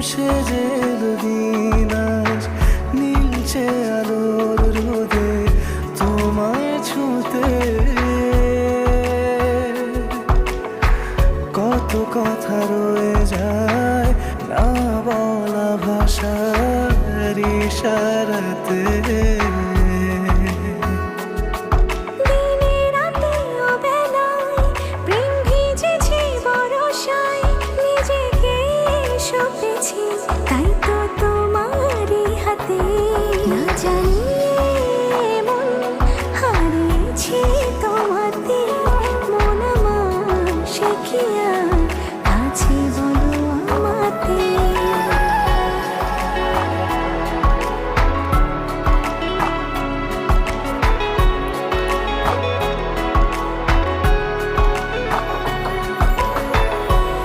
সেজে এলো দিন আজ নীলচে আলোর রোদে তোমায় ছুঁতে। কত কথা রয়ে যায় না বলা ভাষার ইশারাতে।